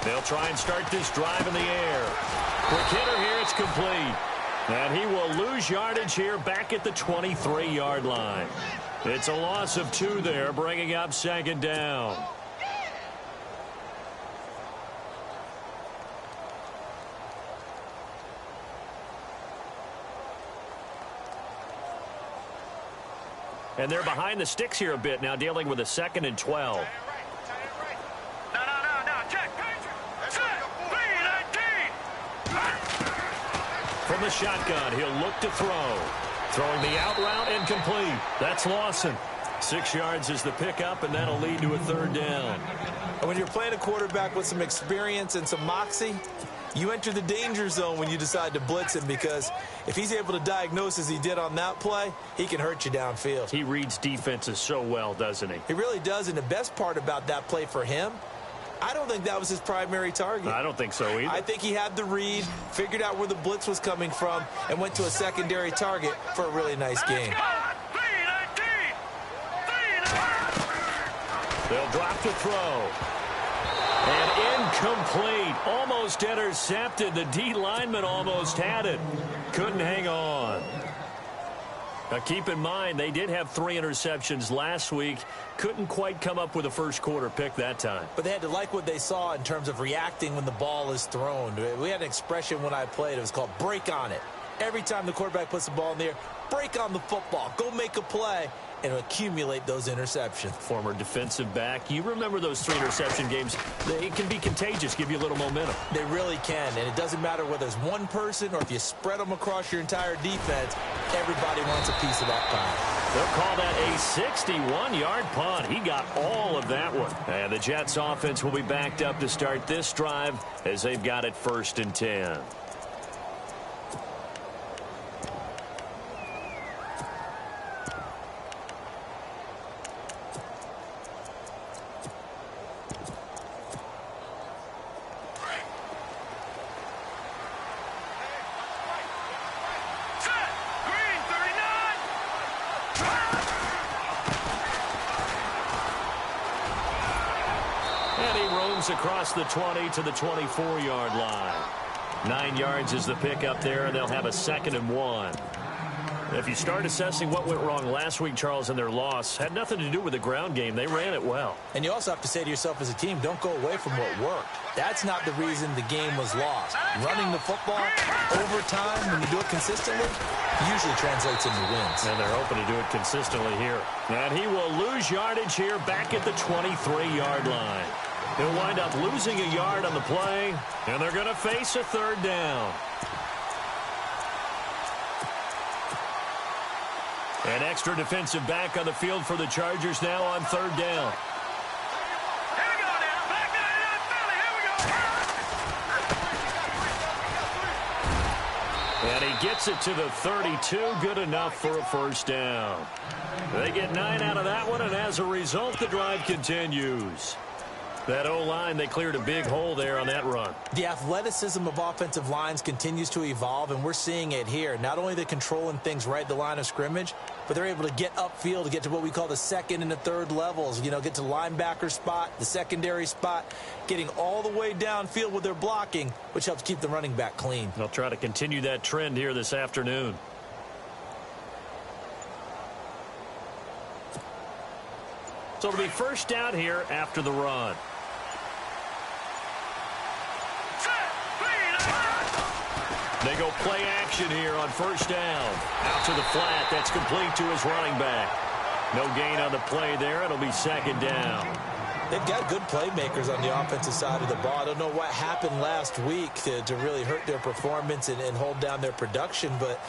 They'll try and start this drive in the air. Quick hitter here, it's complete. And he will lose yardage here back at the 23-yard line. It's a loss of 2 there, bringing up second down. And they're behind the sticks here a bit now, dealing with a 2nd and 12. From the shotgun, he'll look to throw. Throwing the out route and complete. That's Lawson. 6 yards is the pickup, and that'll lead to a 3rd down. And when you're playing a quarterback with some experience and some moxie, you enter the danger zone when you decide to blitz him, because if he's able to diagnose as he did on that play, he can hurt you downfield. He reads defenses so well, doesn't he? He really does, and the best part about that play for him, I don't think that was his primary target. I don't think so either. I think he had the read, figured out where the blitz was coming from, and went to a secondary target for a really nice game. They'll drop to throw. And incomplete. Almost intercepted. The D lineman almost had it. Couldn't hang on. Now keep in mind, they did have 3 interceptions last week. Couldn't quite come up with a first quarter pick that time. But they had to like what they saw in terms of reacting when the ball is thrown. We had an expression when I played. It was called break on it. Every time the quarterback puts the ball in the air, break on the football. Go make a play and accumulate those interceptions. Former defensive back. You remember those 3 interception games. They can be contagious, give you a little momentum. They really can, and it doesn't matter whether it's one person or if you spread them across your entire defense, everybody wants a piece of that pie. They'll call that a 61-yard punt. He got all of that one. And the Jets offense will be backed up to start this drive as they've got it 1st and 10. Across the 20 to the 24-yard line. 9 yards is the pickup there, and they'll have a 2nd and 1. If you start assessing what went wrong last week, Charles, in their loss, had nothing to do with the ground game. They ran it well. And you also have to say to yourself as a team, don't go away from what worked. That's not the reason the game was lost. Running the football over time, when you do it consistently, usually translates into wins. And they're hoping to do it consistently here. And he will lose yardage here back at the 23-yard line. He'll wind up losing a yard on the play, and they're going to face a 3rd down. An extra defensive back on the field for the Chargers now on 3rd down. Here we go now. Back And there. he gets it to the 32. Good enough for a 1st down. They get 9 out of that one, and as a result, the drive continues. That O-line, they cleared a big hole there on that run. The athleticism of offensive lines continues to evolve, and we're seeing it here. Not only are they controlling things right at the line of scrimmage, but they're able to get upfield to get to what we call the 2nd and the 3rd levels. You know, get to the linebacker spot, the secondary spot, getting all the way downfield with their blocking, which helps keep the running back clean. They'll try to continue that trend here this afternoon. So it'll be 1st down here after the run. They go play action here on 1st down. Out to the flat. That's complete to his running back. No gain on the play there. It'll be 2nd down. They've got good playmakers on the offensive side of the ball. I don't know what happened last week to really hurt their performance and hold down their production, but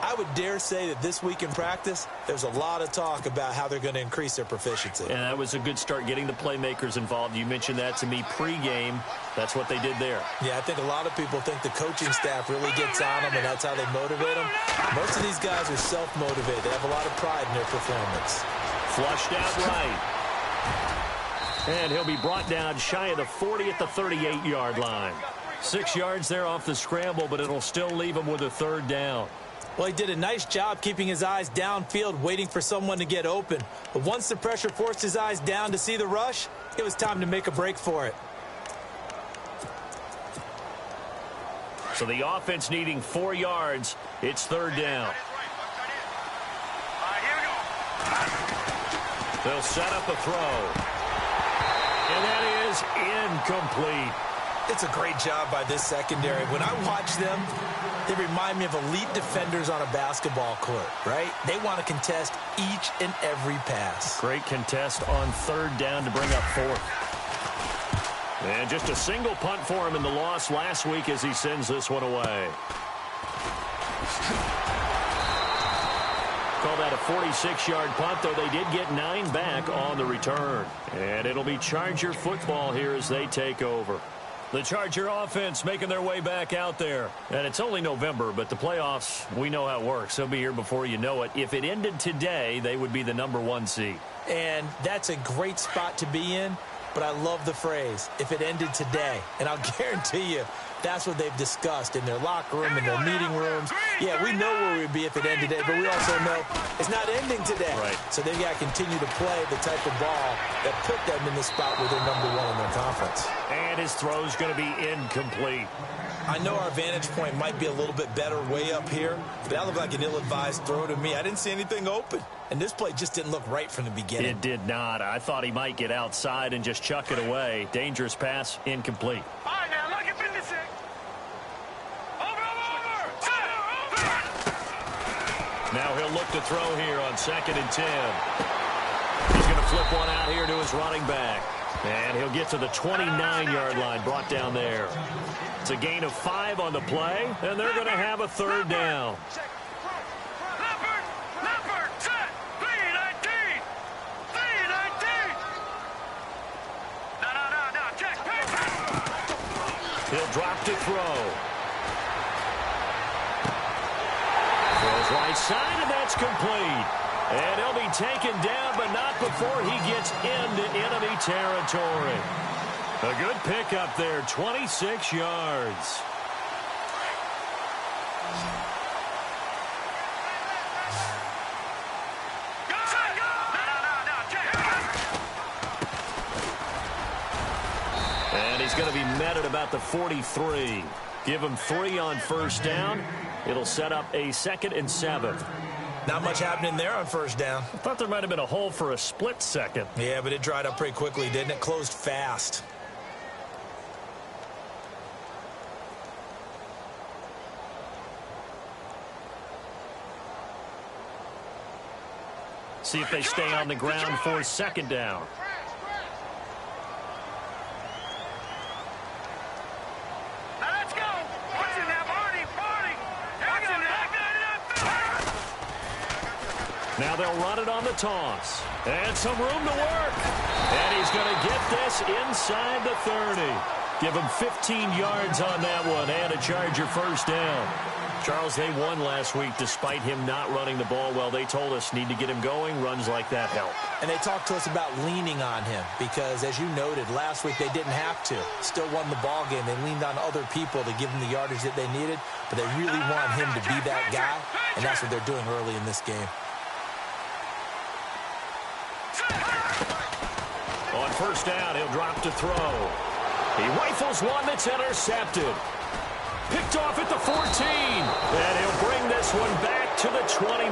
I would dare say that this week in practice, there's a lot of talk about how they're going to increase their proficiency. And that was a good start, getting the playmakers involved. You mentioned that to me pregame. That's what they did there. Yeah, I think a lot of people think the coaching staff really gets on them, and that's how they motivate them. Most of these guys are self-motivated. They have a lot of pride in their performance. Flushed out right. And he'll be brought down shy of the 40 at the 38-yard line. 6 yards there off the scramble, but it'll still leave him with a 3rd down. Well, he did a nice job keeping his eyes downfield, waiting for someone to get open. But once the pressure forced his eyes down to see the rush, it was time to make a break for it. So the offense needing 4 yards. It's third down. They'll set up a throw. And that is incomplete. It's a great job by this secondary. When I watch them, they remind me of elite defenders on a basketball court, right? They want to contest each and every pass. Great contest on third down to bring up fourth. And just a single punt for him in the loss last week as he sends this one away. Call that a 46-yard punt, though they did get 9 back on the return. And it'll be Charger football here as they take over. The Charger offense making their way back out there. And it's only November, but the playoffs, we know how it works. They'll be here before you know it. If it ended today, they would be the #1 seed. And that's a great spot to be in, but I love the phrase, if it ended today. And I'll guarantee you, that's what they've discussed in their locker room, in their meeting rooms. Yeah, we know where we'd be if it ended today, but we also know it's not ending today. Right. So they've got to continue to play the type of ball that put them in the spot where they're #1 in their conference. And his throw's going to be incomplete. I know our vantage point might be a little bit better way up here, but that looked like an ill-advised throw to me. I didn't see anything open, and this play just didn't look right from the beginning. It did not. I thought he might get outside and just chuck it away. Dangerous pass, incomplete. All right, now, look at 56. Over. Now he'll look to throw here on 2nd and 10. He's going to flip one out here to his running back. And he'll get to the 29-yard line, brought down there. It's a gain of 5 on the play, and they're going to have a third down. Leopard, set, 3-19. No, check. He'll drop to throw. Throws right side, and that's complete. And he'll be taken down, but not before he gets into enemy territory. A good pickup there, 26 yards. And he's going to be met at about the 43. Give him 3 on first down. It'll set up a 2nd and 7. Not much happening there on first down. I thought there might have been a hole for a split second. Yeah, but it dried up pretty quickly, didn't it? Closed fast. See if they stay on the ground for 2nd down. Now let's go. What's in that party? Now they'll run it on the toss. And some room to work. And he's going to get this inside the 30. Give him 15 yards on that one and a Charger first down. Charles, they won last week despite him not running the ball well. They told us need to get him going. Runs like that help. And they talked to us about leaning on him because, as you noted, last week they didn't have to. Still won the ball game. They leaned on other people to give them the yardage that they needed, but they really want him to be that guy, and that's what they're doing early in this game. On first down, he'll drop to throw. He rifles one that's intercepted. Picked off at the 14. And he'll bring this one back to the 29.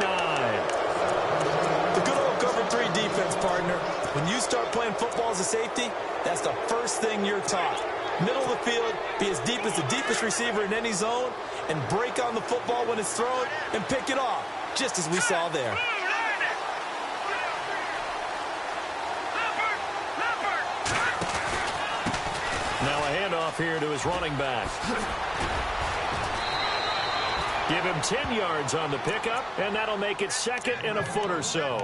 The good old cover 3 defense, partner. When you start playing football as a safety, that's the first thing you're taught. Middle of the field, be as deep as the deepest receiver in any zone, and break on the football when it's thrown and pick it off, just as we saw there. Now a handoff here to his running back. Give him 10 yards on the pickup, and that'll make it 2nd and a foot or so.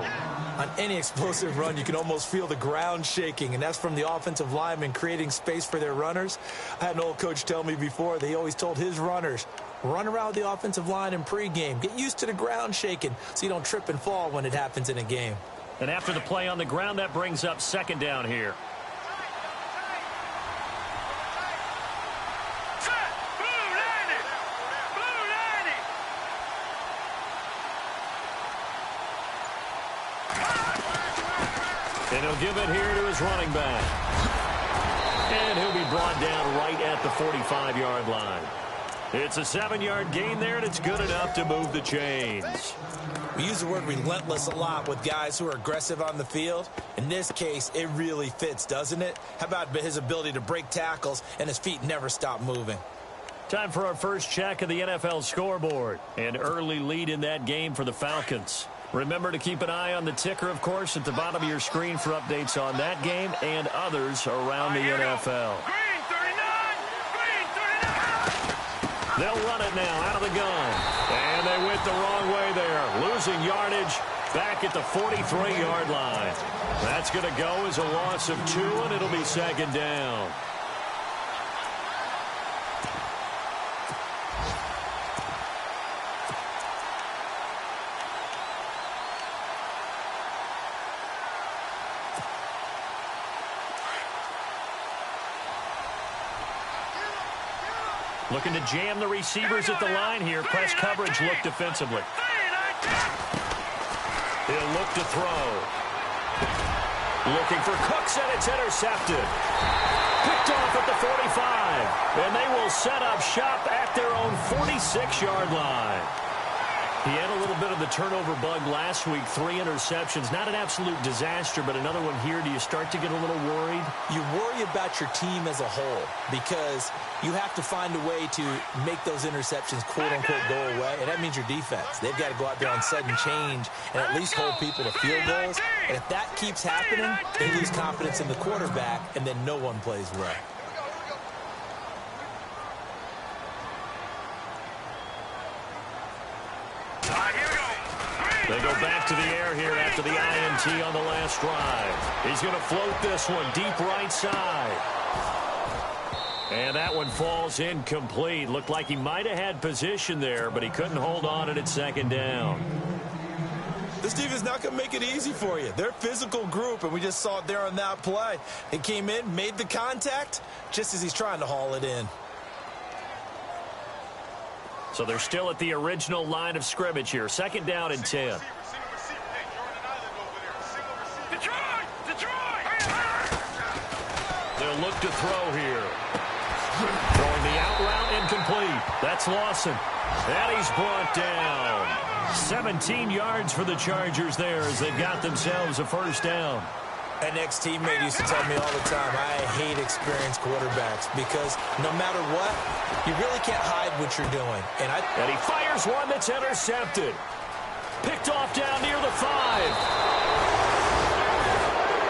On any explosive run, you can almost feel the ground shaking, and that's from the offensive linemen creating space for their runners. I had an old coach tell me before, they always told his runners, run around the offensive line in pregame. Get used to the ground shaking so you don't trip and fall when it happens in a game. And after the play on the ground, that brings up 2nd down here. And he'll give it here to his running back. And he'll be brought down right at the 45-yard line. It's a 7-yard gain there, and it's good enough to move the chains. We use the word relentless a lot with guys who are aggressive on the field. In this case, it really fits, doesn't it? How about his ability to break tackles and his feet never stop moving? Time for our first check of the NFL scoreboard. An early lead in that game for the Falcons. Remember to keep an eye on the ticker, of course, at the bottom of your screen for updates on that game and others around the NFL. Green 39! Green 39! They'll run it now out of the gun. And they went the wrong way there. Losing yardage back at the 43-yard line. That's going to go as a loss of 2, and it'll be second down. Looking to jam the receivers at the line here. Press coverage look defensively. He'll look to throw. Looking for Cooks, and it's intercepted. Picked off at the 45. And they will set up shop at their own 46-yard line. He had a little bit of the turnover bug last week. 3 interceptions. Not an absolute disaster, but another one here. Do you start to get a little worried? You worry about your team as a whole because you have to find a way to make those interceptions, quote-unquote, go away, and that means your defense. They've got to go out there on sudden change and at least hold people to field goals. And if that keeps happening, they lose confidence in the quarterback, and then no one plays well. They go back to the air here after the INT on the last drive. He's going to float this one deep right side. And that one falls incomplete. Looked like he might have had position there, but he couldn't hold on at second down. This team is not going to make it easy for you. They're a physical group, and we just saw it there on that play. He came in, made the contact, just as he's trying to haul it in. So they're still at the original line of scrimmage here. Second down and 10. They'll look to throw here. Throwing the out route incomplete. That's Lawson. And he's brought down. 17 yards for the Chargers there as they've got themselves a first down. An ex-teammate used to tell me all the time, I hate experienced quarterbacks because no matter what, you really can't hide what you're doing. And he fires one that's intercepted. Picked off down near the 5.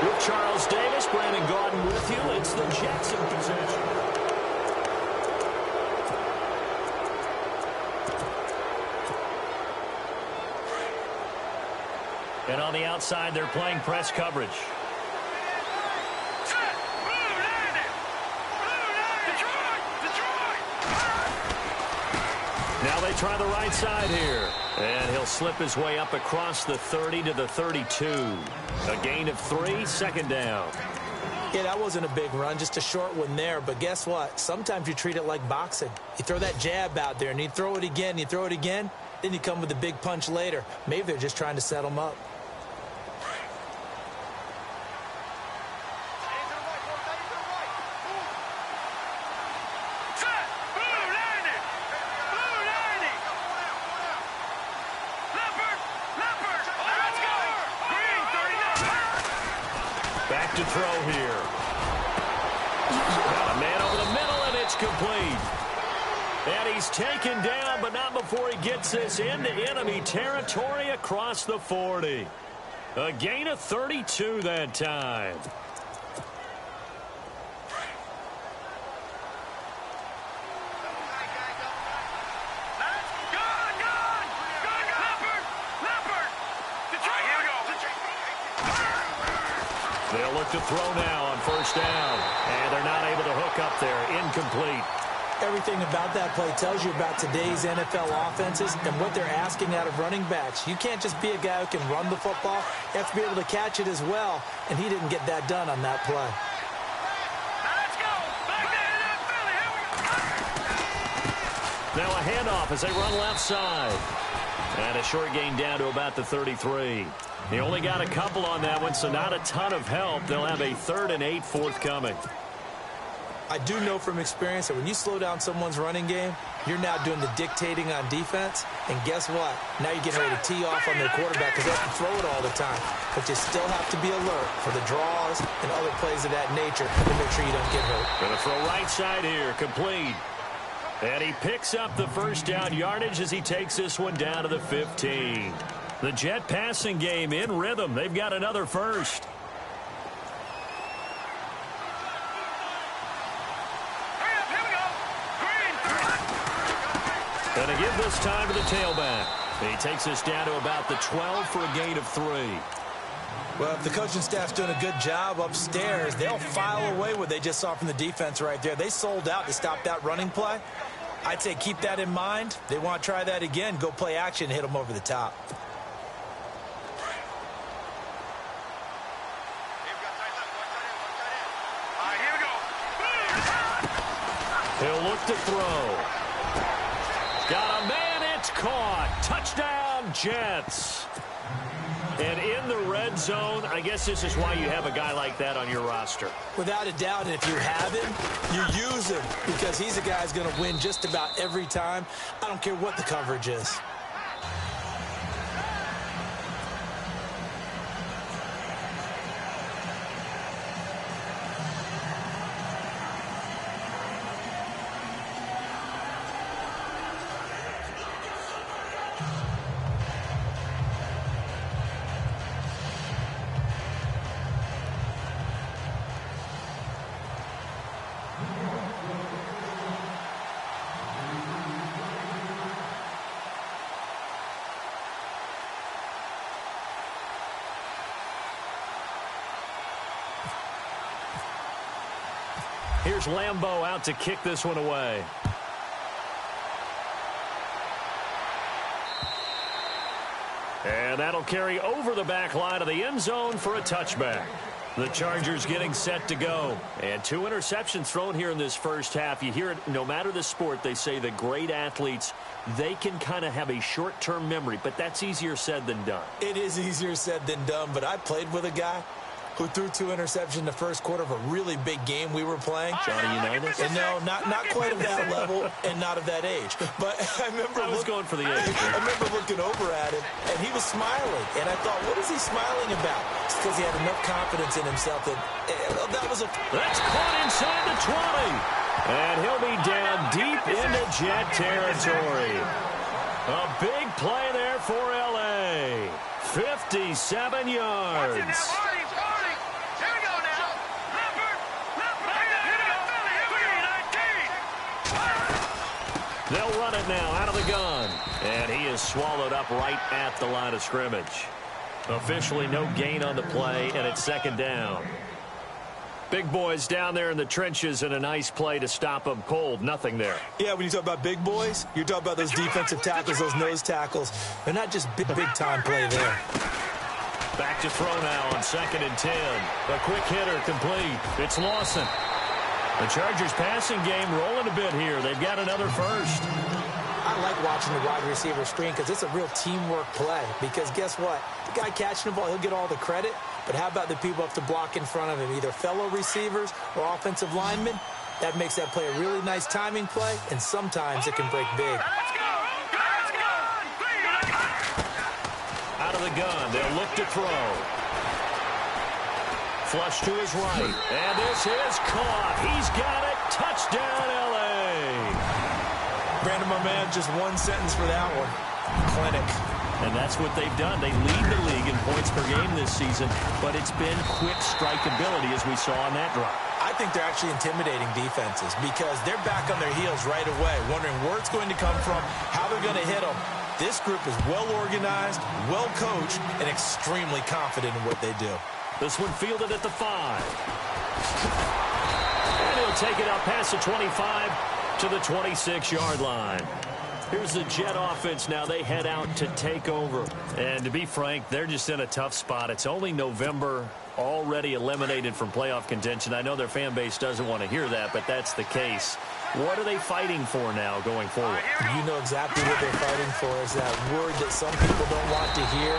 With Charles Davis, Brandon Gaudin with you. It's the Jets in possession. And on the outside, they're playing press coverage. Now they try the right side here. And he'll slip his way up across the 30 to the 32. A gain of 3, second down. Yeah, that wasn't a big run, just a short one there. But guess what? Sometimes you treat it like boxing. You throw that jab out there, and you throw it again, you throw it again, then you come with a big punch later. Maybe they're just trying to set them up. To throw here. Got a man over the middle, and it's complete. And he's taken down, but not before he gets this into enemy territory across the 40. A gain of 32 that time. They'll look to throw now on first down. And they're not able to hook up there. Incomplete. Everything about that play tells you about today's NFL offenses and what they're asking out of running backs. You can't just be a guy who can run the football. You have to be able to catch it as well. And he didn't get that done on that play. Now a handoff as they run left side. And a short gain down to about the 33. He only got a couple on that one, so not a ton of help. They'll have a 3rd and 8 forthcoming. I do know from experience that when you slow down someone's running game, you're now doing the dictating on defense. And guess what? Now you're getting ready to tee off on their quarterback because they have to throw it all the time. But you still have to be alert for the draws and other plays of that nature to make sure you don't get hurt. Going to throw right side here, complete. And he picks up the first down yardage as he takes this one down to the 15. The Jet passing game in rhythm. They've got another first. Going to give this time to the tailback. He takes us down to about the 12 for a gain of 3. Well, if the coaching staff's doing a good job upstairs, they'll file away what they just saw from the defense right there. They sold out to stop that running play. I'd say keep that in mind. They want to try that again. Go play action, hit them over the top. He'll look to throw. Got a man, it's caught. Touchdown, Jets. And in the red zone, I guess this is why you have a guy like that on your roster. Without a doubt, and if you have him, you use him because he's a guy who's going to win just about every time. I don't care what the coverage is. Here's Lambeau out to kick this one away. And that'll carry over the back line of the end zone for a touchback. The Chargers getting set to go. And 2 interceptions thrown here in this first half. You hear it, no matter the sport, they say that great athletes, they can kind of have a short-term memory, but that's easier said than done. It is easier said than done, but I played with a guy who threw 2 interceptions in the first quarter of a really big game we were playing. Johnny Unitas? And no, not quite of that level and not of that age. But I remember going for the age. I remember looking over at him, and he was smiling. And I thought, what is he smiling about? It's because he had enough confidence in himself that That's caught inside the 20. And he'll be down deep into Jet territory. A big play there for L.A. 57 yards. They'll run it now out of the gun. And he is swallowed up right at the line of scrimmage. Officially no gain on the play, and it's second down. Big boys down there in the trenches and a nice play to stop them cold. Nothing there. Yeah, when you talk about big boys, you're talking about those defensive tackles, those nose tackles. They're not just big-time play there. Back to throw now on 2nd and 10. A quick hitter complete. It's Lawson. The Chargers passing game rolling a bit here. They've got another first. I like watching the wide receiver screen because it's a real teamwork play. Because guess what? The guy catching the ball, he'll get all the credit. But how about the people have to block in front of him, either fellow receivers or offensive linemen? That makes that play a really nice timing play, and sometimes it can break big. Out of the gun, they'll look to throw. Flush to his right, and this is caught. He's got it. Touchdown, L.A. Brandon, my man, just one sentence for that one. Clinic. And that's what they've done. They lead the league in points per game this season, but it's been quick strikeability as we saw on that drive. I think they're actually intimidating defenses because they're back on their heels right away, wondering where it's going to come from, how they're going to hit them. This group is well organized, well coached, and extremely confident in what they do. This one fielded at the 5. And he'll take it up past the 25 to the 26-yard line. Here's the Jet offense now. They head out to take over. And to be frank, they're just in a tough spot. It's only November, already eliminated from playoff contention. I know their fan base doesn't want to hear that, but that's the case. What are they fighting for now going forward? You know exactly what they're fighting for. Is that word that some people don't want to hear,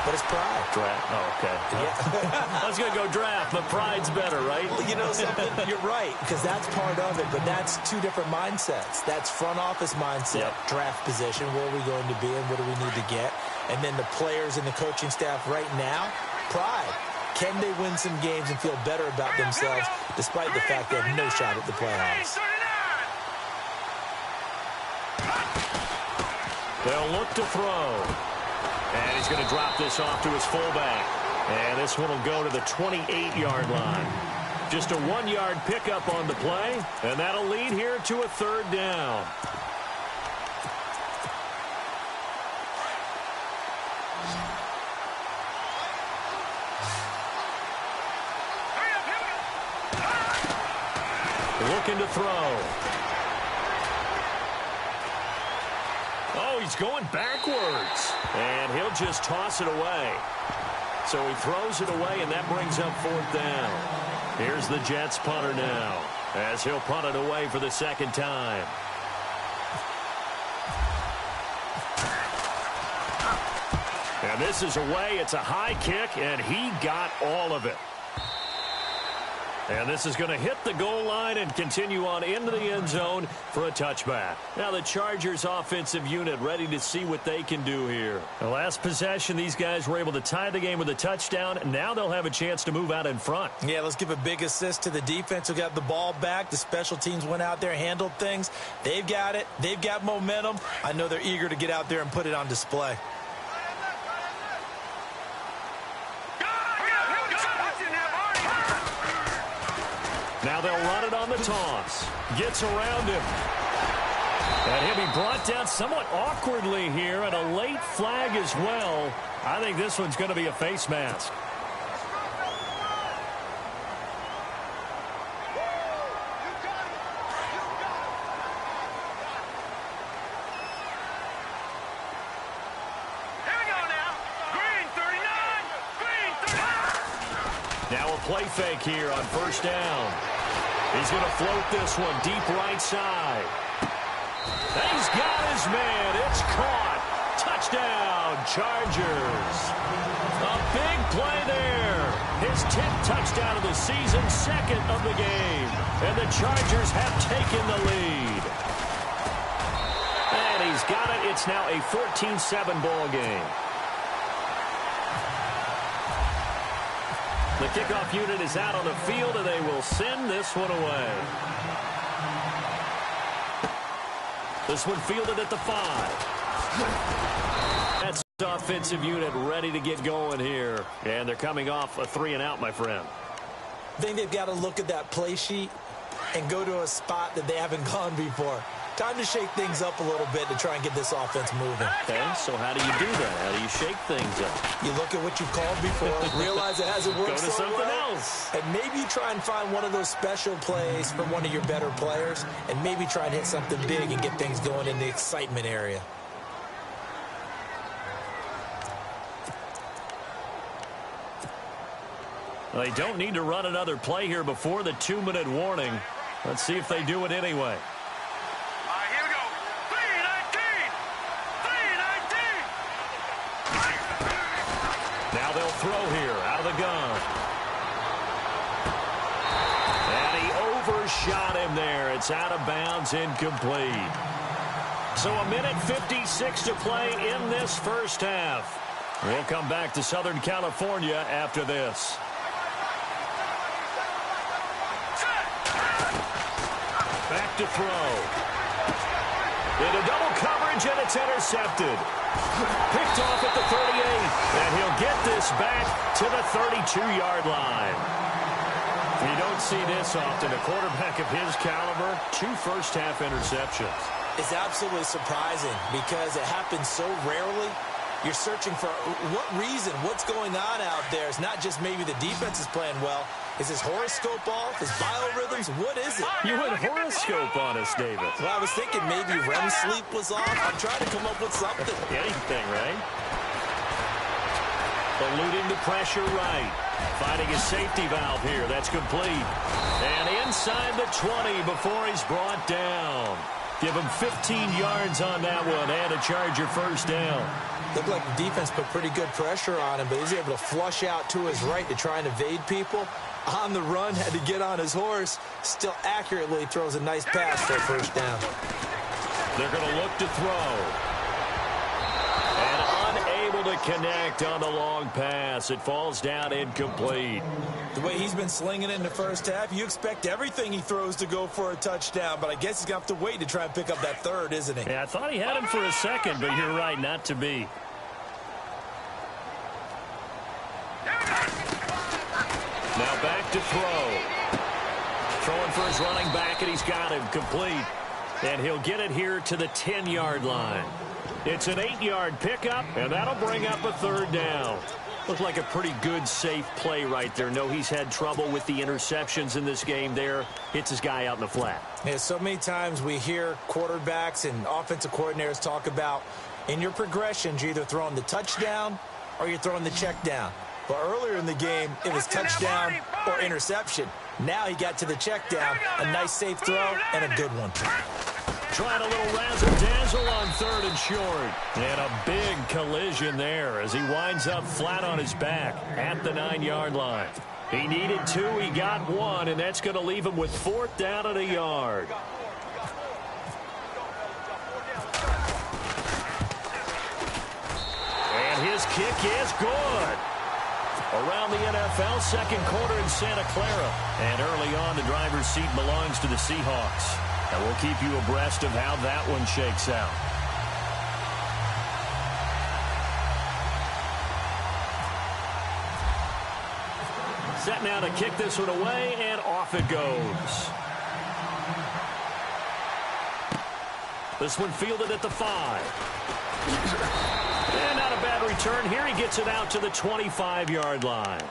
but it's pride. Draft. Oh, okay. Yeah. I was going to go draft, but pride's better, right? Well, you know something? You're right, because that's part of it, but that's two different mindsets. That's front office mindset, draft position, where are we going to be and what do we need to get? And then the players and the coaching staff right now, pride. Can they win some games and feel better about themselves despite the fact they have no shot at the playoffs? They'll look to throw. And he's going to drop this off to his fullback. And this one will go to the 28-yard line. Just a 1-yard pickup on the play, and that'll lead here to a third down. Looking to throw. Oh, he's going backwards. And he'll just toss it away. So he throws it away, and that brings up fourth down. Here's the Jets punter now, as he'll punt it away for the second time. And this is away. It's a high kick, and he got all of it. And this is going to hit the goal line and continue on into the end zone for a touchback. Now the Chargers offensive unit ready to see what they can do here. The last possession, these guys were able to tie the game with a touchdown. Now they'll have a chance to move out in front. Yeah, let's give a big assist to the defense who got the ball back. The special teams went out there, handled things. They've got it. They've got momentum. I know they're eager to get out there and put it on display. Now they'll run it on the toss. Gets around him. And he'll be brought down somewhat awkwardly here, and a late flag as well. I think this one's going to be a face mask. Now a play fake here on first down. He's going to float this one deep right side. And he's got his man. It's caught. Touchdown, Chargers. A big play there. His 10th touchdown of the season, second of the game. And the Chargers have taken the lead. And he's got it. It's now a 14-7 ball game. The kickoff unit is out on the field, and they will send this one away. This one fielded at the 5. That's the offensive unit ready to get going here. And they're coming off a 3-and-out, my friend. I think they've got to look at that play sheet and go to a spot that they haven't gone before. Time to shake things up a little bit to try and get this offense moving. Okay, so how do you do that? How do you shake things up? You look at what you've called before, realize it hasn't worked Go to so something well, else. and maybe you try and find one of those special plays from one of your better players, and maybe try and hit something big and get things going in the excitement area. They don't need to run another play here before the 2-minute warning. Let's see if they do it anyway. Here we go. 3-19. Now they'll throw here out of the gun. And he overshot him there. It's out of bounds, incomplete. So a minute 56 to play in this first half. We'll come back to Southern California after this. Back to throw. Into double coverage, and it's intercepted. Picked off at the 38, and he'll get this back to the 32-yard line. You don't see this often. A quarterback of his caliber, 2 first-half interceptions. It's absolutely surprising because it happens so rarely. You're searching for what reason, what's going on out there. It's not just maybe the defense is playing well. Is his horoscope off? His biorhythms? What is it? You went horoscope on us, David. Well, I was thinking maybe REM sleep was off. I'm trying to come up with something. Anything, right? Eluding the pressure right. Finding his safety valve here. That's complete. And inside the 20 before he's brought down. Give him 15 yards on that one and a Charger first down. Looked like the defense put pretty good pressure on him, but he's able to flush out to his right to try and evade people. On the run, had to get on his horse. Still accurately throws a nice pass for a first down. They're going to look to throw. And unable to connect on the long pass. It falls down incomplete. The way he's been slinging it in the first half, you expect everything he throws to go for a touchdown, but I guess he's going to have to wait to try and pick up that third, isn't he? Yeah, I thought he had him for a second, but you're right, not to be. Now back to throw. Throwing for his running back, and he's got him complete. And he'll get it here to the 10-yard line. It's an 8-yard pickup, and that'll bring up a third down. Looked like a pretty good, safe play right there. No, he's had trouble with the interceptions in this game there. Hits his guy out in the flat. Yeah, so many times we hear quarterbacks and offensive coordinators talk about in your progressions, you're either throwing the touchdown or you're throwing the check down. But earlier in the game, it was touchdown or interception. Now he got to the check down, a nice safe throw, and a good one. Trying a little razzle-dazzle on third and short. And a big collision there as he winds up flat on his back at the 9-yard line. He needed 2, he got 1, and that's going to leave him with 4th down and a yard. And his kick is good. Around the NFL, second quarter in Santa Clara. And early on, the driver's seat belongs to the Seahawks. And we'll keep you abreast of how that one shakes out. Set now to kick this one away, and off it goes. This one fielded at the 5. And not a bad return here. He gets it out to the 25-yard line.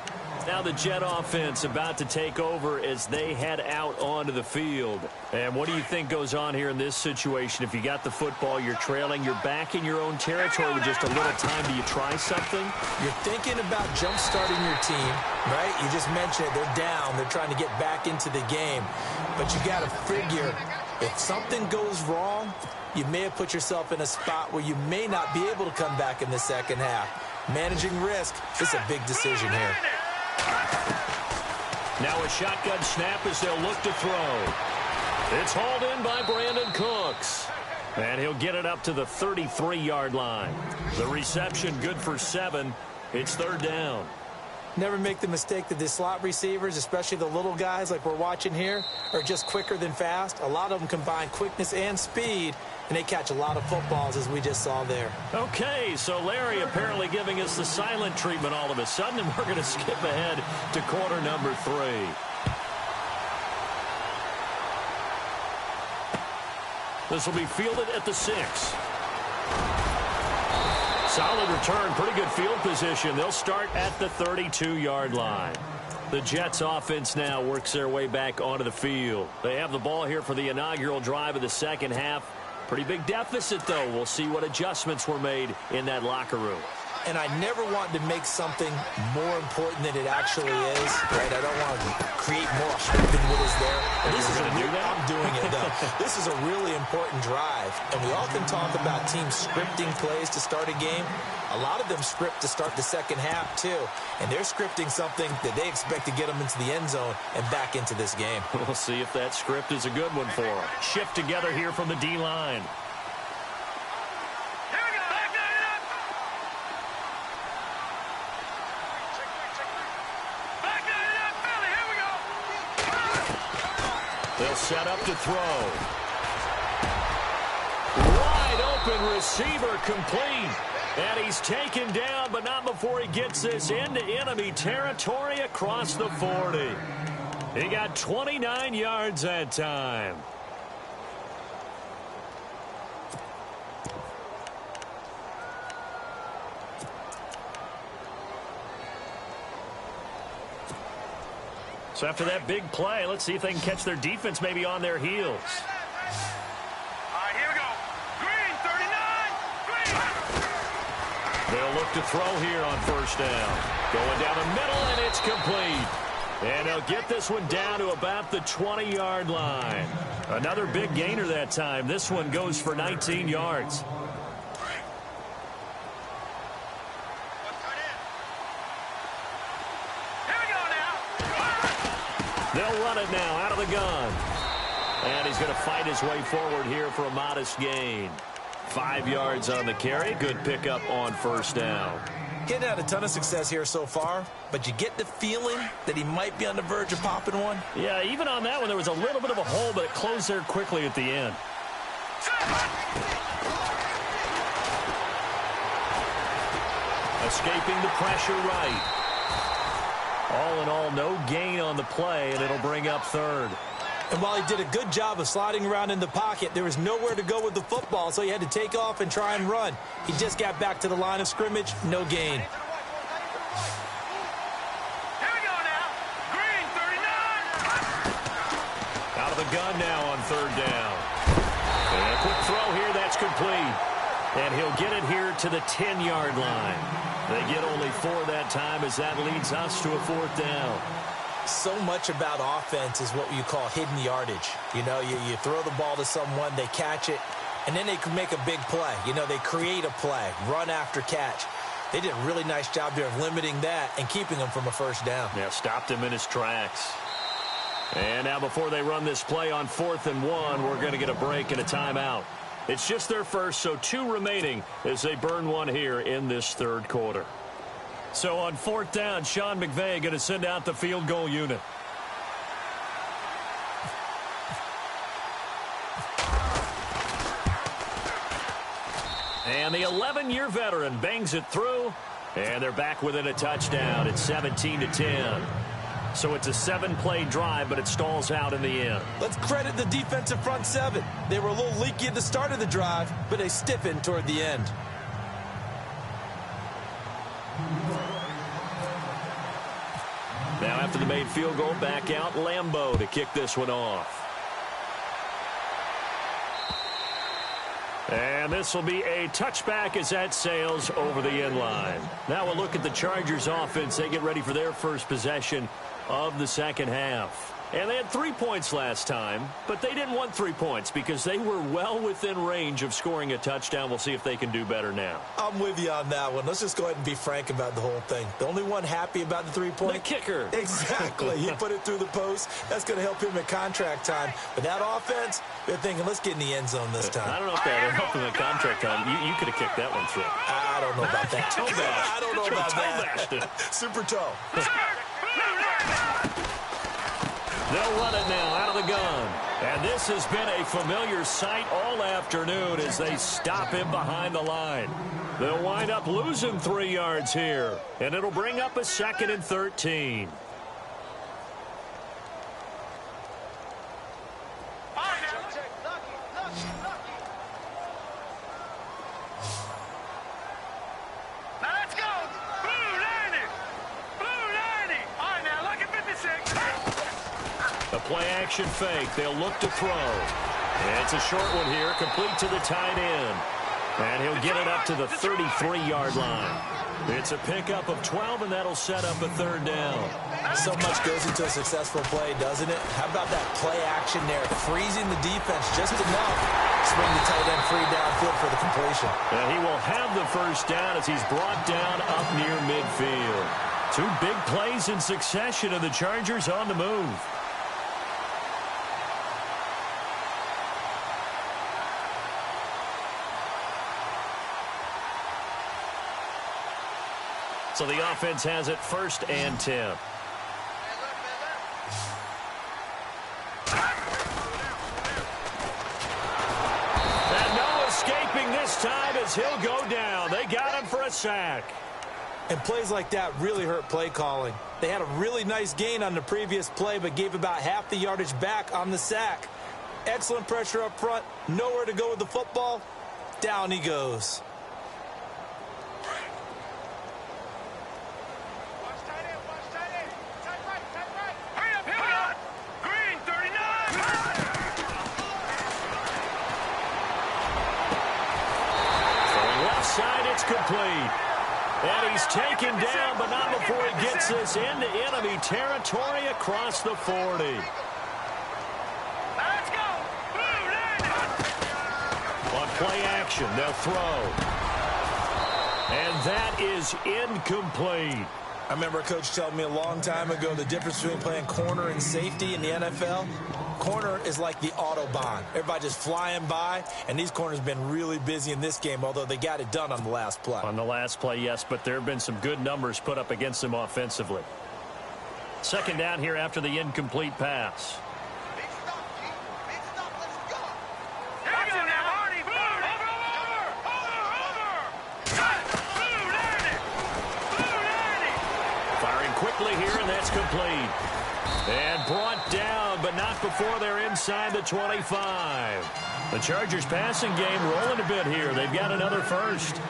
Now the Jet offense about to take over as they head out onto the field. And what do you think goes on here in this situation? If you got the football, you're trailing, you're back in your own territory with just a little time. Do you try something? You're thinking about jump-starting your team, right? You just mentioned it. They're down. They're trying to get back into the game. But you got to figure, if something goes wrong, you may have put yourself in a spot where you may not be able to come back in the second half. Managing risk is a big decision here. Now a shotgun snap as they'll look to throw. It's hauled in by Brandon Cooks. And he'll get it up to the 33-yard line. The reception good for 7. It's third down. Never make the mistake that the slot receivers, especially the little guys like we're watching here, are just quicker than fast. A lot of them combine quickness and speed, and they catch a lot of footballs, as we just saw there. Okay, so Larry apparently giving us the silent treatment all of a sudden, and we're going to skip ahead to quarter number 3. This will be fielded at the 6. Solid return, pretty good field position. They'll start at the 32-yard line. The Jets offense now works their way back onto the field. They have the ball here for the inaugural drive of the second half. Pretty big deficit, though. We'll see what adjustments were made in that locker room. And I never want to make something more important than it actually is, right? I don't want to create more hype than what is there. But this is a real, I'm doing it, though. This is a really important drive. And we often talk about teams scripting plays to start a game. A lot of them script to start the second half, too. And they're scripting something that they expect to get them into the end zone and back into this game. We'll see if that script is a good one for them. Shift together here from the D-line. They'll set up to throw. Wide open receiver complete. And he's taken down, but not before he gets this into enemy territory across the 40. He got 29 yards that time. So after that big play, let's see if they can catch their defense maybe on their heels. All right, here we go. Green, 39. Green. They'll look to throw here on first down. Going down the middle, and it's complete. And they'll get this one down to about the 20-yard line. Another big gainer that time. This one goes for 19 yards. They'll run it now out of the gun. And he's going to fight his way forward here for a modest gain. 5 yards on the carry. Good pickup on first down. Getting had a ton of success here so far, but you get the feeling that he might be on the verge of popping one. Yeah, even on that one, there was a little bit of a hole, but it closed there quickly at the end. Escaping the pressure right. All in all, no gain on the play, and it'll bring up third. And while he did a good job of sliding around in the pocket, there was nowhere to go with the football, so he had to take off and try and run. He just got back to the line of scrimmage, no gain. Here we go now. Green, 39. Out of the gun now on third down. And a quick throw here, that's complete. And he'll get it here to the 10-yard line. They get only 4 that time as that leads us to a fourth down. So much about offense is what you call hidden yardage. You know, you throw the ball to someone, they catch it, and then they can make a big play. You know, they create a play, run after catch. They did a really nice job there of limiting that and keeping him from a first down. Yeah, stopped him in his tracks. And now before they run this play on 4th and 1, we're going to get a break and a timeout. It's just their first, so 2 remaining as they burn one here in this third quarter. So on 4th down, Sean McVay going to send out the field goal unit. And the 11-year veteran bangs it through, and they're back within a touchdown. It's 17-10. So it's a 7-play drive, but it stalls out in the end. Let's credit the defensive front 7. They were a little leaky at the start of the drive, but they stiffened toward the end. Now after the made field goal, back out Lambeau to kick this one off. And this will be a touchback as that sails over the end line. Now we'll look at the Chargers offense. They get ready for their first possession of the second half. And they had 3 points last time, but they didn't want 3 points because they were well within range of scoring a touchdown. We'll see if they can do better now. I'm with you on that one. Let's just go ahead and be frank about the whole thing. The only one happy about the 3-point? The kicker. Exactly. He put it through the post. That's going to help him at contract time. But that offense, they're thinking, let's get in the end zone this time. I don't know if that helped him at contract time. You could have kicked that one through. I don't know about that. I don't know about that. Super toe. They'll run it now out of the gun. And this has been a familiar sight all afternoon as they stop him behind the line. They'll wind up losing 3 yards here. And it'll bring up a 2nd and 13. Play-action fake. They'll look to throw. And it's a short one here, complete to the tight end. And he'll get it up to the 33-yard line. It's a pickup of 12, and that'll set up a 3rd down. So much goes into a successful play, doesn't it? How about that play action there, freezing the defense just enough. Swing the tight end free downfield for the completion. And he will have the first down as he's brought down up near midfield. 2 big plays in succession, and the Chargers on the move. So the offense has it 1st and 10. And no escaping this time as he'll go down. They got him for a sack. And plays like that really hurt play calling. They had a really nice gain on the previous play, but gave about half the yardage back on the sack. Excellent pressure up front. Nowhere to go with the football. Down he goes. Complete. And he's taken down, but not before he gets this into enemy territory across the 40. Let's go. On play action, they'll throw. And that is incomplete. I remember a coach telling me a long time ago the difference between playing corner and safety in the NFL. Corner is like the Autobahn. Everybody just flying by, and these corners have been really busy in this game, although they got it done on the last play. On the last play, yes, but there have been some good numbers put up against them offensively. Second down here after the incomplete pass. Quickly here, and that's complete. And brought down, but not before they're inside the 25. The Chargers passing game rolling a bit here. They've got another first.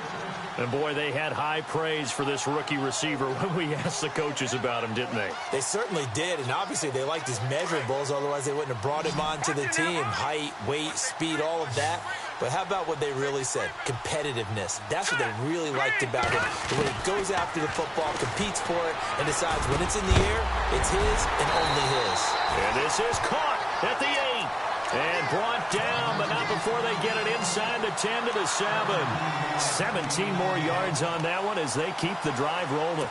And, boy, they had high praise for this rookie receiver when we asked the coaches about him, didn't they? They certainly did, and obviously they liked his measurables. Otherwise, they wouldn't have brought him onto the team. Height, weight, speed, all of that. But how about what they really said? Competitiveness. That's what they really liked about him. The way he goes after the football, competes for it, and decides when it's in the air, it's his and only his. And this is caught at the 8. And brought down, but not before they get it inside the 10 to the 7. 17 more yards on that one as they keep the drive rolling.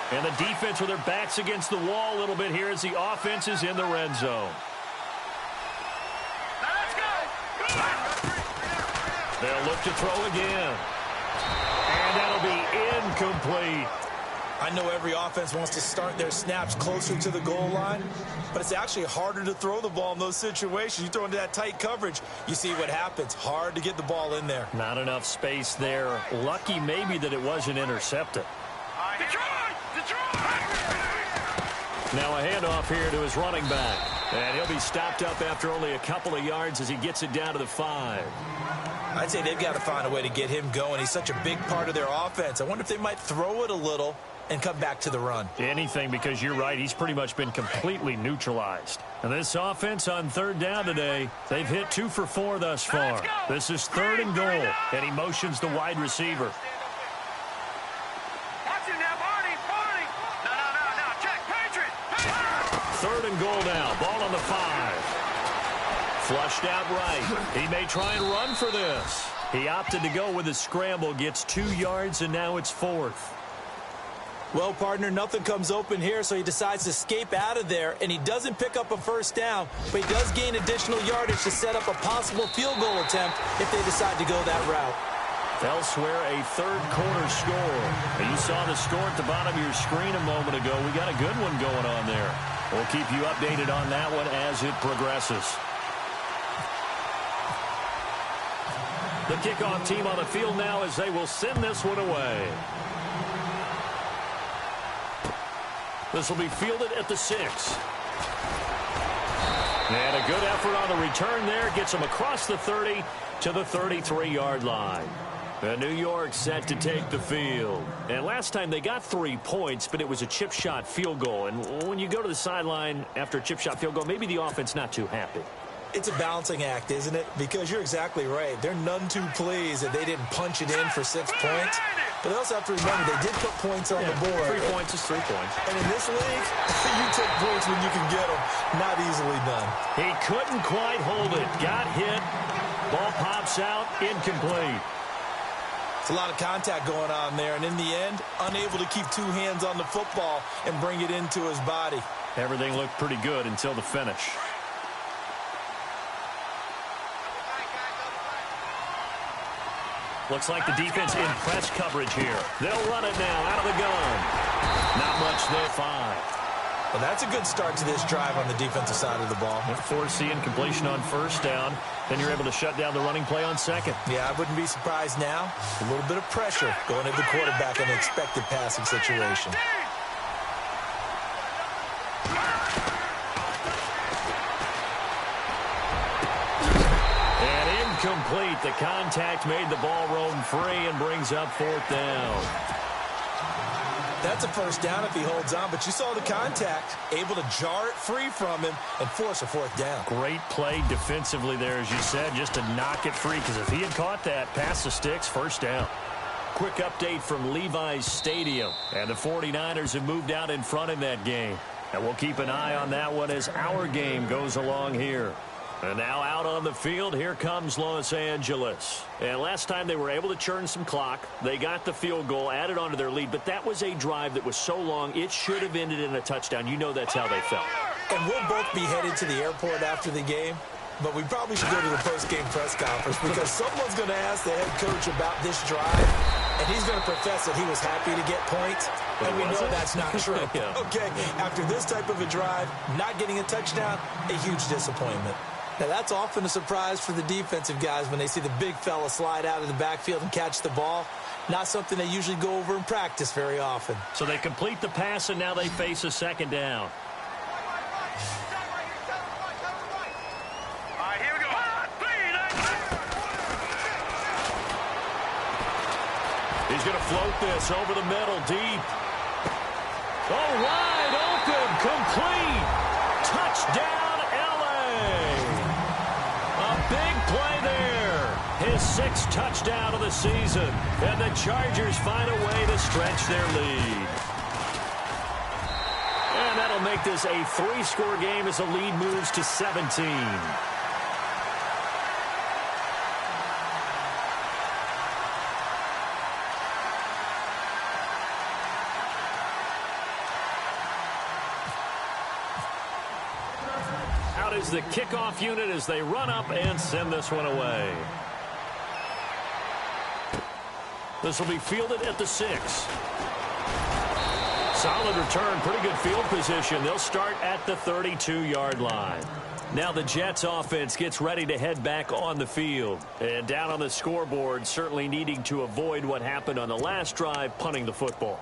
And the defense with their backs against the wall a little bit here as the offense is in the red zone. Let's go. They'll look to throw again. And that'll be incomplete. I know every offense wants to start their snaps closer to the goal line, but it's actually harder to throw the ball in those situations. You throw into that tight coverage, you see what happens. Hard to get the ball in there. Not enough space there. Lucky maybe that it wasn't intercepted. Now a handoff here to his running back. And he'll be stopped up after only a couple of yards as he gets it down to the 5. I'd say they've got to find a way to get him going. He's such a big part of their offense. I wonder if they might throw it a little and come back to the run. Anything, because you're right, he's pretty much been completely neutralized. And this offense on third down today, they've hit 2 for 4 thus far. This is 3rd and goal, and he motions the wide receiver. Watch it now, Barney. No, check, Patriot. 3rd and goal now, ball on the 5. Flushed out right. He may try and run for this. He opted to go with a scramble, gets 2 yards, and now it's 4th. Well, partner, nothing comes open here, so he decides to escape out of there, and he doesn't pick up a first down, but he does gain additional yardage to set up a possible field goal attempt if they decide to go that route. Elsewhere, a third-quarter score. You saw the score at the bottom of your screen a moment ago. We got a good one going on there. We'll keep you updated on that one as it progresses. The kickoff team on the field now as they will send this one away. This will be fielded at the 6. And a good effort on the return there. Gets them across the 30 to the 33-yard line. And New York set to take the field. And last time they got 3 points, but it was a chip shot field goal. And when you go to the sideline after a chip shot field goal, maybe the offense not too happy. It's a balancing act, isn't it? Because you're exactly right. They're none too pleased that they didn't punch it in for 6 points. But they also have to remember they did put points on the board. 3 points is 3 points. And in this league, you take points when you can get them. Not easily done. He couldn't quite hold it. Got hit. Ball pops out. Incomplete. It's a lot of contact going on there. And in the end, unable to keep 2 hands on the football and bring it into his body. Everything looked pretty good until the finish. Looks like the defense in press coverage here. They'll run it now out of the gun. Not much there, 5. Well, that's a good start to this drive on the defensive side of the ball. Forcing completion on first down. Then you're able to shut down the running play on second. Yeah, I wouldn't be surprised now. A little bit of pressure going at the quarterback in an expected passing situation. Complete. The contact made the ball roam free and brings up 4th down. That's a first down if he holds on, but you saw the contact, able to jar it free from him and force a fourth down. Great play defensively there, as you said, just to knock it free, because if he had caught that, pass the sticks, first down. Quick update from Levi's Stadium, and the 49ers have moved out in front in that game. And we'll keep an eye on that one as our game goes along here. And now out on the field, here comes Los Angeles. And last time they were able to churn some clock. They got the field goal, added on to their lead, but that was a drive that was so long, it should have ended in a touchdown. You know that's how they felt. And we'll both be headed to the airport after the game, but we probably should go to the post-game press conference because someone's going to ask the head coach about this drive, and he's going to profess that he was happy to get points, and we know that's not true. Yeah. Okay, after this type of a drive, not getting a touchdown, a huge disappointment. Now, that's often a surprise for the defensive guys when they see the big fella slide out of the backfield and catch the ball. Not something they usually go over in practice very often. So they complete the pass, and now they face a second down. All right, here we go. He's going to float this over the middle, deep. Oh, wide open, complete. Touchdown, L.A. A big play there. His 6th touchdown of the season. And the Chargers find a way to stretch their lead. And that'll make this a 3-score game as the lead moves to 17. Out is the kickoff unit as they run up and send this one away. This will be fielded at the 6. Solid return, pretty good field position. They'll start at the 32-yard line. Now the Jets offense gets ready to head back on the field. And down on the scoreboard, certainly needing to avoid what happened on the last drive, punting the football.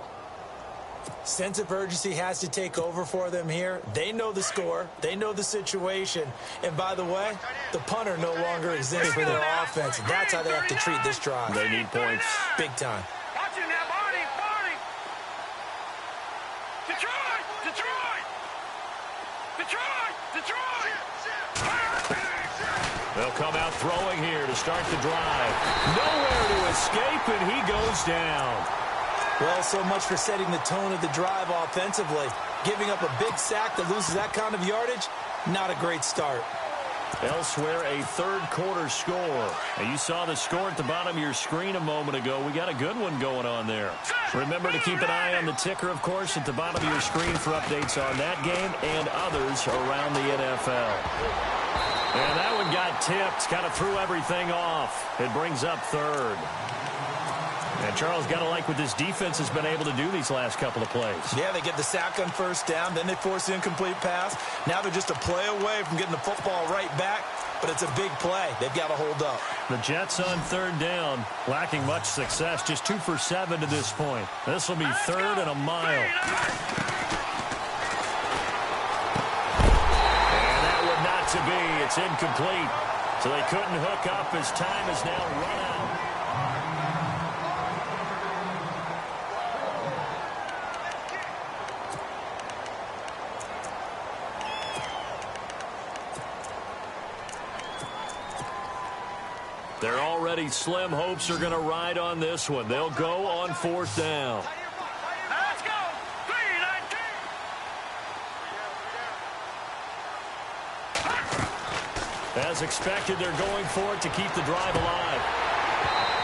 Sense of urgency has to take over for them here. They know the score. They know the situation. And by the way, the punter no longer exists for their offense. That's how they have to treat this drive. They need points. Big time. Watch it now, Barney. Detroit! They'll come out throwing here to start the drive. Nowhere to escape, and he goes down. Well, so much for setting the tone of the drive offensively. Giving up a big sack that loses that kind of yardage, not a great start. Elsewhere, a third-quarter score. And you saw the score at the bottom of your screen a moment ago. We got a good one going on there. Remember to keep an eye on the ticker, of course, at the bottom of your screen for updates on that game and others around the NFL. And that one got tipped, kind of threw everything off. It brings up third. And Charles, got to like what this defense has been able to do these last couple of plays. Yeah, they get the sack on first down, then they force the incomplete pass. Now they're just a play away from getting the football right back, but it's a big play. They've got to hold up. The Jets on third down, lacking much success, just 2 for 7 to this point. This will be third and a mile. And that would not to be. It's incomplete. So they couldn't hook up as time is now run out. They're already slim hopes are going to ride on this one. They'll go on fourth down. Let's go. 3-19. As expected, they're going for it to keep the drive alive.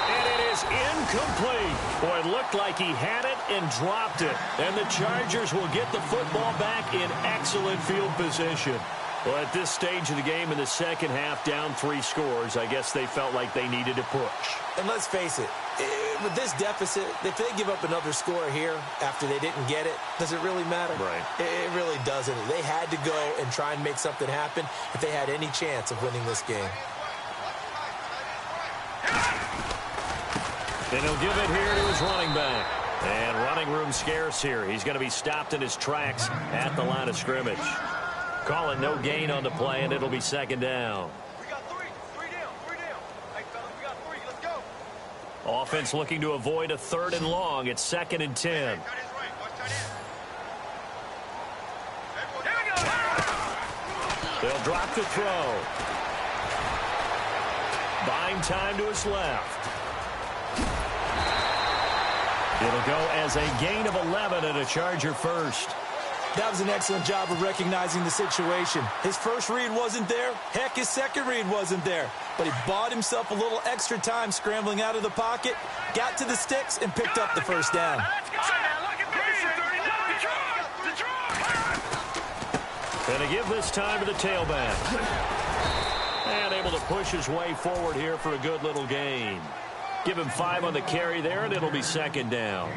And it is incomplete. Boy, it looked like he had it and dropped it. And the Chargers will get the football back in excellent field position. Well, at this stage of the game in the second half, down 3 scores, I guess they felt like they needed to push. And let's face it, with this deficit, if they give up another score here after they didn't get it, does it really matter? Right. It really doesn't. They had to go and try and make something happen if they had any chance of winning this game. And he'll give it here to his running back. And running room scarce here. He's going to be stopped in his tracks at the line of scrimmage. Call it no gain on the play, and it'll be second down. We got 3. 3 down. 3 down. Hey, fellas, we got 3. Let's go. Offense looking to avoid a third and long. It's second and 10. Got his right. Watch They'll drop the throw. Buying time to his left. It'll go as a gain of 11 and a Charger first. That was an excellent job of recognizing the situation. His first read wasn't there. Heck, his second read wasn't there. But he bought himself a little extra time scrambling out of the pocket, got to the sticks, and picked up the first down. Going to give this time to the tailback. And able to push his way forward here for a good little gain. Give him 5 on the carry there, and it'll be second down.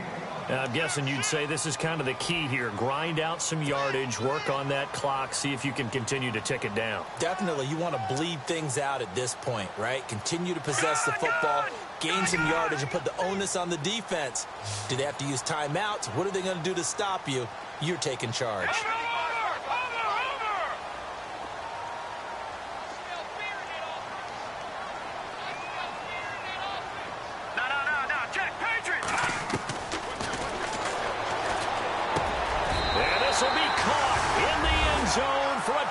I'm guessing you'd say this is kind of the key here. Grind out some yardage, work on that clock, see if you can continue to tick it down. Definitely, you want to bleed things out at this point, right? Continue to possess the football, gain some yardage, and put the onus on the defense. Do they have to use timeouts? What are they going to do to stop you? You're taking charge.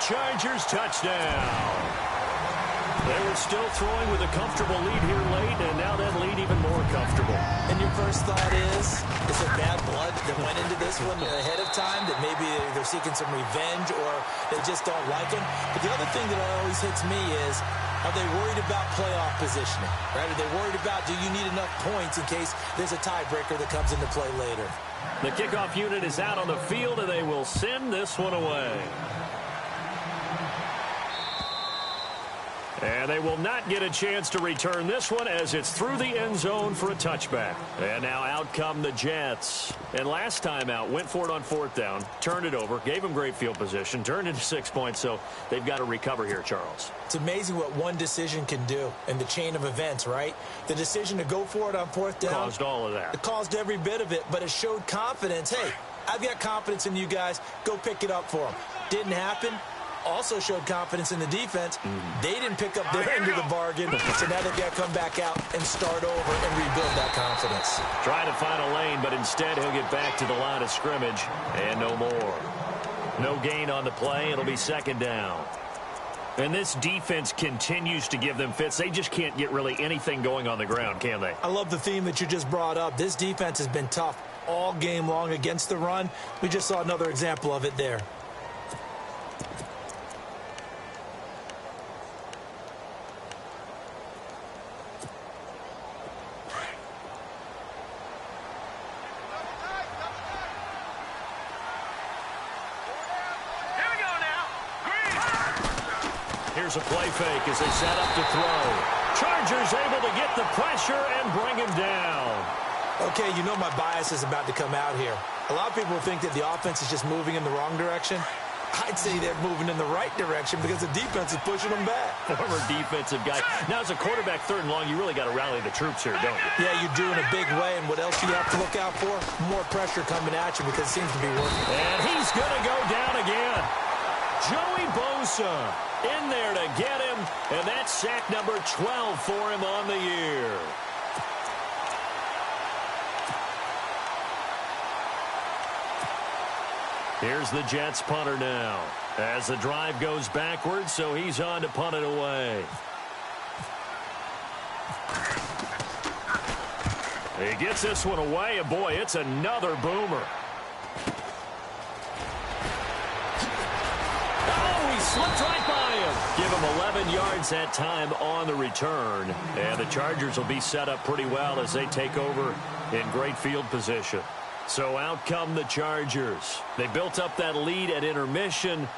Chargers touchdown. They were still throwing with a comfortable lead here late, and now that lead even more comfortable. And your first thought is it bad blood that went into this one ahead of time, that maybe they're seeking some revenge or they just don't like him? But the other thing that always hits me is, are they worried about playoff positioning? Right? Are they worried about, do you need enough points in case there's a tiebreaker that comes into play later? The kickoff unit is out on the field, and they will send this one away. And they will not get a chance to return this one as it's through the end zone for a touchback. And now out come the Jets. And last time out, went for it on 4th down, turned it over, gave them great field position, turned into 6 points, so they've got to recover here, Charles. It's amazing what one decision can do in the chain of events, right? The decision to go for it on 4th down. Caused all of that. It caused every bit of it, but it showed confidence. Hey, I've got confidence in you guys. Go pick it up for them. Didn't happen. Also showed confidence in the defense. They didn't pick up their end of the bargain, so now they've got to come back out and start over and rebuild that confidence. Trying to find a lane, but instead he'll get back to the line of scrimmage, and no more. No gain on the play. It'll be second down. And this defense continues to give them fits. They just can't get really anything going on the ground, can they? I love the theme that you just brought up. This defense has been tough all game long against the run. We just saw another example of it there. Here's a play fake as they set up to throw. Chargers able to get the pressure and bring him down. Okay, you know my bias is about to come out here. A lot of people think that the offense is just moving in the wrong direction. I'd say they're moving in the right direction because the defense is pushing them back. Former defensive guy. Now, as a quarterback, 3rd and long, you really got to rally the troops here, don't you? Yeah, you do in a big way. And what else do you have to look out for? More pressure coming at you because it seems to be working. And he's going to go down again. Joey Bosa in there to get him, and that's sack number 12 for him on the year. Here's the Jets punter now as the drive goes backwards, so he's on to punt it away. He gets this one away, and boy, it's another boomer. Slipped right by him. Give him 11 yards that time on the return. And the Chargers will be set up pretty well as they take over in great field position. So out come the Chargers. They built up that lead at intermission,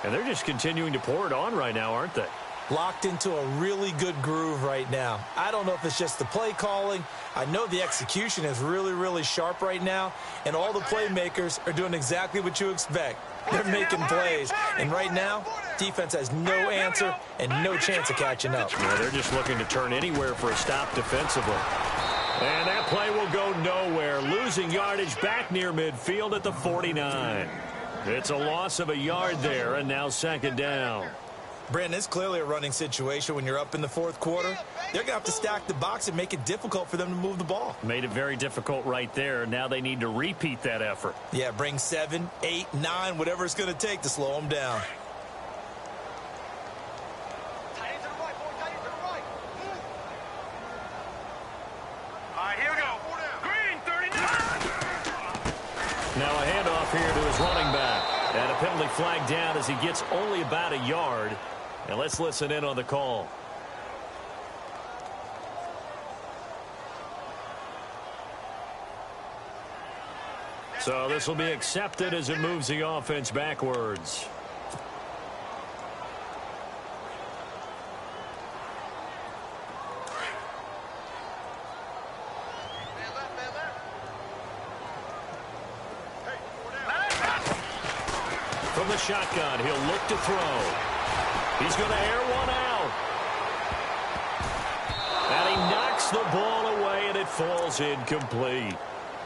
and they're just continuing to pour it on right now, aren't they? Locked into a really good groove right now. I don't know if it's just the play calling. I know the execution is really, really sharp right now, and all the playmakers are doing exactly what you expect. They're making plays, and right now, defense has no answer and no chance of catching up. Yeah, they're just looking to turn anywhere for a stop defensively. And that play will go nowhere, losing yardage back near midfield at the 49. It's a loss of a yard there, and now second down. Brandon, it's clearly a running situation when you're up in the 4th quarter. They're going to have to stack the box and make it difficult for them to move the ball. Made it very difficult right there. Now they need to repeat that effort. Yeah, bring 7, 8, 9, whatever it's going to take to slow them down. Now a handoff here to his running back. And a penalty flag down as he gets only about a yard. And let's listen in on the call. So this will be accepted as it moves the offense backwards. From the shotgun, he'll look to throw. He's going to air one out. And he knocks the ball away, and it falls incomplete.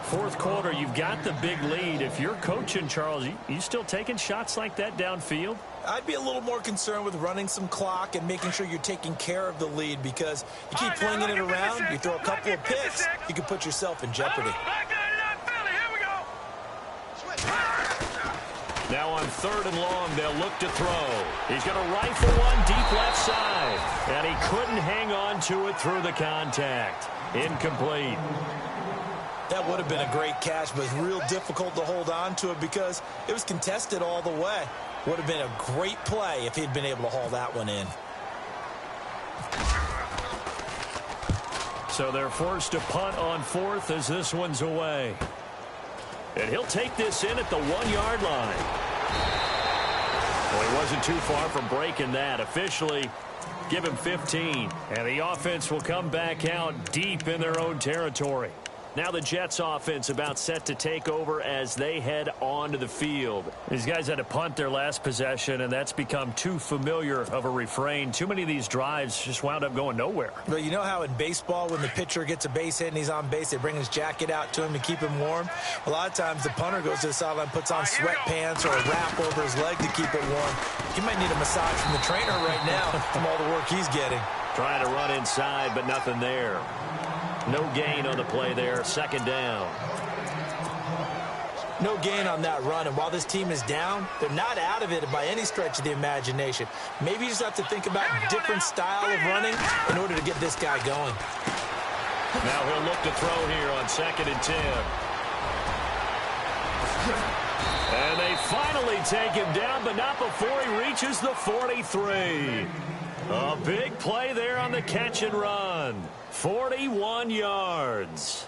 Fourth quarter, you've got the big lead. If you're coaching, Charles, you still taking shots like that downfield? I'd be a little more concerned with running some clock and making sure you're taking care of the lead, because you keep flinging it around, you throw a couple of picks, you can put yourself in jeopardy. Now on 3rd and long, they'll look to throw. He's going to rifle one deep left side. And he couldn't hang on to it through the contact. Incomplete. That would have been a great catch, but it's real difficult to hold on to it because it was contested all the way. Would have been a great play if he'd been able to haul that one in. So they're forced to punt on 4th as this one's away. And he'll take this in at the 1-yard line. Well, he wasn't too far from breaking that. Officially, give him 15. And the offense will come back out deep in their own territory. Now the Jets offense about set to take over as they head onto the field. These guys had to punt their last possession, and that's become too familiar of a refrain. Too many of these drives just wound up going nowhere. But you know how in baseball, when the pitcher gets a base hit and he's on base, they bring his jacket out to him to keep him warm? A lot of times the punter goes to the sideline, puts on sweatpants or a wrap over his leg to keep it warm. He might need a massage from the trainer right now from all the work he's getting. Trying to run inside, but nothing there. No gain on the play there. 2nd down. No gain on that run, and while this team is down, they're not out of it by any stretch of the imagination. Maybe you just have to think about a different style of running in order to get this guy going. Now he'll look to throw here on 2nd and 10. And they finally take him down, but not before he reaches the 43. A big play there on the catch and run. 41 yards.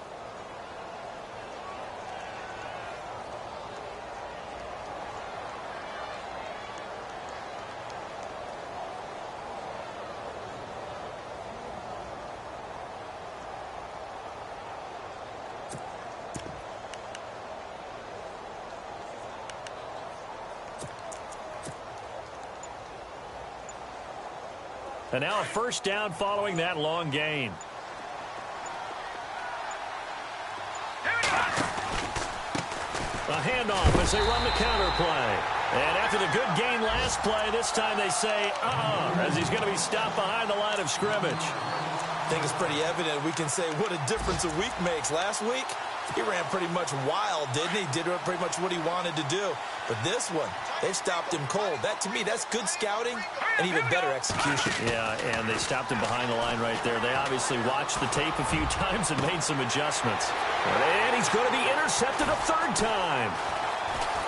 And now a 1st down following that long gain. A handoff as they run the counter play. And after the good gain last play, this time they say, as he's going to be stopped behind the line of scrimmage. I think it's pretty evident. We can say what a difference a week makes. Last week, he ran pretty much wild, didn't he? Did pretty much what he wanted to do. But this one, they've stopped him cold. That, to me, that's good scouting and even better execution. Yeah, and they stopped him behind the line right there. They obviously watched the tape a few times and made some adjustments. And he's going to be intercepted a 3rd time.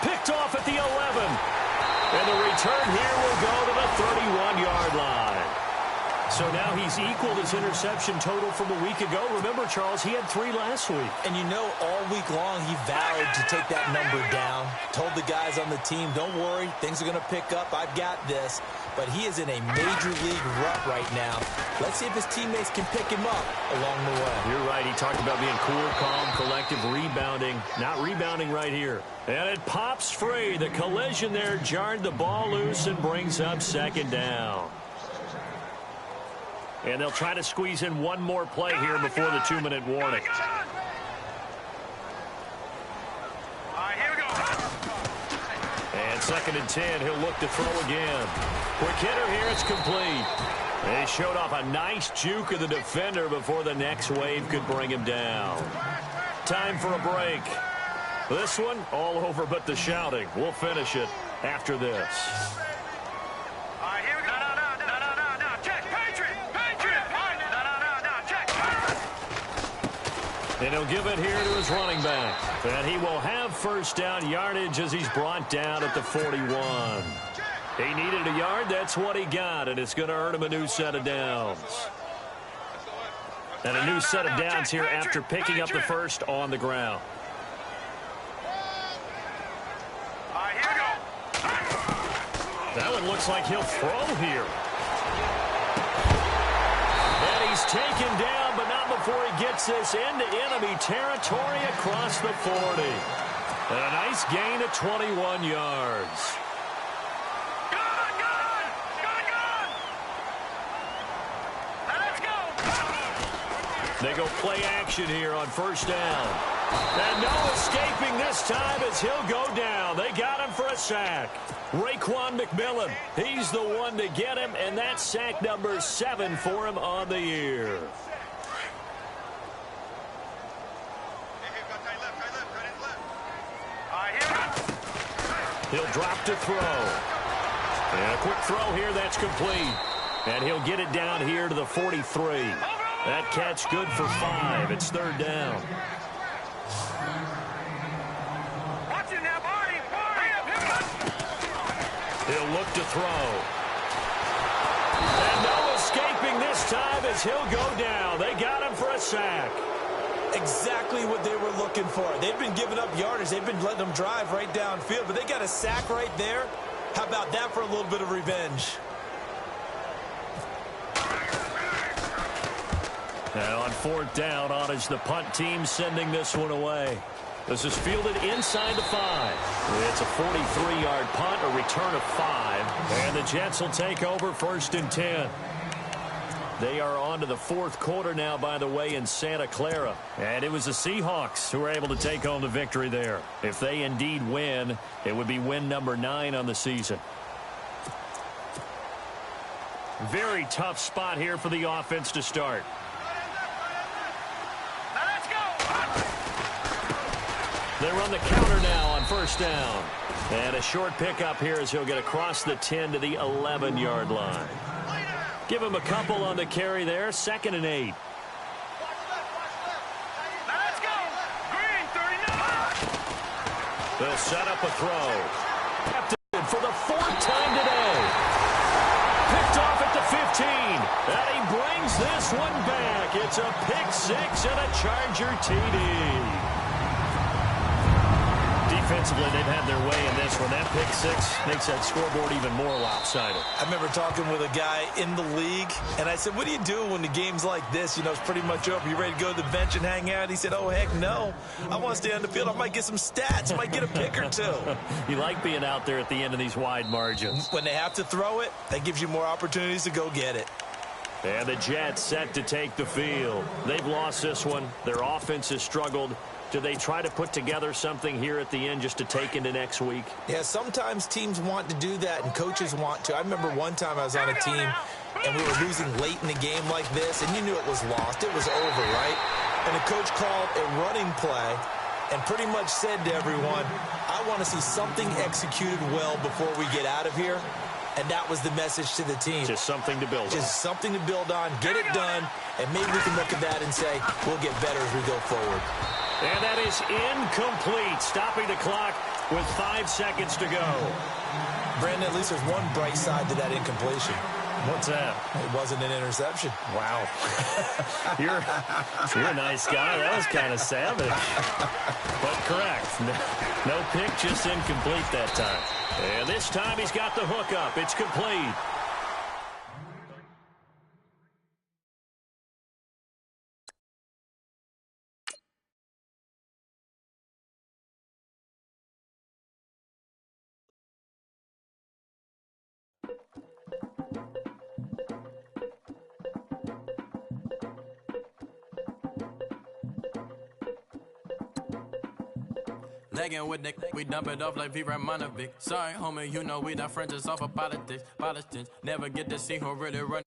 Picked off at the 11. And the return here will go to the 31-yard line. So now he's equaled his interception total from a week ago. Remember, Charles, he had 3 last week. And you know, all week long he vowed to take that number down. Told the guys on the team, don't worry, things are going to pick up. I've got this. But he is in a major league rut right now. Let's see if his teammates can pick him up along the way. You're right. He talked about being cool, calm, collective, rebounding. Not rebounding right here. And it pops free. The collision there jarred the ball loose and brings up 2nd down. And they'll try to squeeze in one more play here before the 2-minute warning. And 2nd and 10, he'll look to throw again. Quick hitter here, it's complete. They showed off a nice juke of the defender before the next wave could bring him down. Time for a break. This one, all over but the shouting. We'll finish it after this. And he'll give it here to his running back. And he will have first down yardage as he's brought down at the 41. He needed a yard. That's what he got. And it's going to earn him a new set of downs. And a new set of downs here after picking up the first on the ground. That one looks like he'll throw here. And he's taken down, but not before he gets this into enemy territory across the 40. And a nice gain of 21 yards. They go play action here on first down. And no escaping this time as he'll go down. They got him for a sack. Raekwon McMillan, he's the one to get him, and that's sack number 7 for him on the year. He'll drop to throw. And a quick throw here, that's complete. And he'll get it down here to the 43. That catch good for 5. It's third down. He'll look to throw. And no escaping this time as he'll go down. They got him for a sack. Exactly what they were looking for. They've been giving up yardage. They've been letting them drive right downfield, but they got a sack right there. How about that for a little bit of revenge? Now on fourth down, on is the punt team sending this one away. This is fielded inside the 5. It's a 43-yard punt, a return of 5. And the Jets will take over first and 10. They are on to the fourth quarter now, by the way, in Santa Clara. And it was the Seahawks who were able to take home the victory there. If they indeed win, it would be win number 9 on the season. Very tough spot here for the offense to start. They run the counter now on first down. And a short pickup here as he'll get across the 10 to the 11-yard line. Give him a couple on the carry there. 2nd and 8. Let's go. Green 39. They'll set up a throw. For the 4th time today. Picked off at the 15. And he brings this one back. It's a pick 6 and a Charger TD. Defensively, they've had their way in this one. That pick 6 makes that scoreboard even more lopsided. I remember talking with a guy in the league, and I said, what do you do when the game's like this? You know, it's pretty much over. You ready to go to the bench and hang out? He said, oh, heck no. I want to stay on the field. I might get some stats. I might get a pick or 2. You like being out there at the end of these wide margins. When they have to throw it, that gives you more opportunities to go get it. And the Jets set to take the field. They've lost this one. Their offense has struggled. Do they try to put together something here at the end just to take into next week? Yeah, sometimes teams want to do that and coaches want to. I remember one time I was on a team and we were losing late in the game like this, and you knew it was lost. It was over, right? And the coach called a running play and pretty much said to everyone, I want to see something executed well before we get out of here. And that was the message to the team. Just something to build on. Just something to build on, get it done, and maybe we can look at that and say, we'll get better as we go forward. And that is incomplete, stopping the clock with 5 seconds to go. Brandon, at least there's one bright side to that incompletion. What's that? It wasn't an interception. Wow. You're a nice guy. That was kind of savage. But correct. No pick, just incomplete that time. And this time he's got the hook up. It's complete. Legging with Nick, we dump it off like V. Ramonovic. Sorry, homie, you know we not friends, it's off of politics. Politicians never get to see who really run.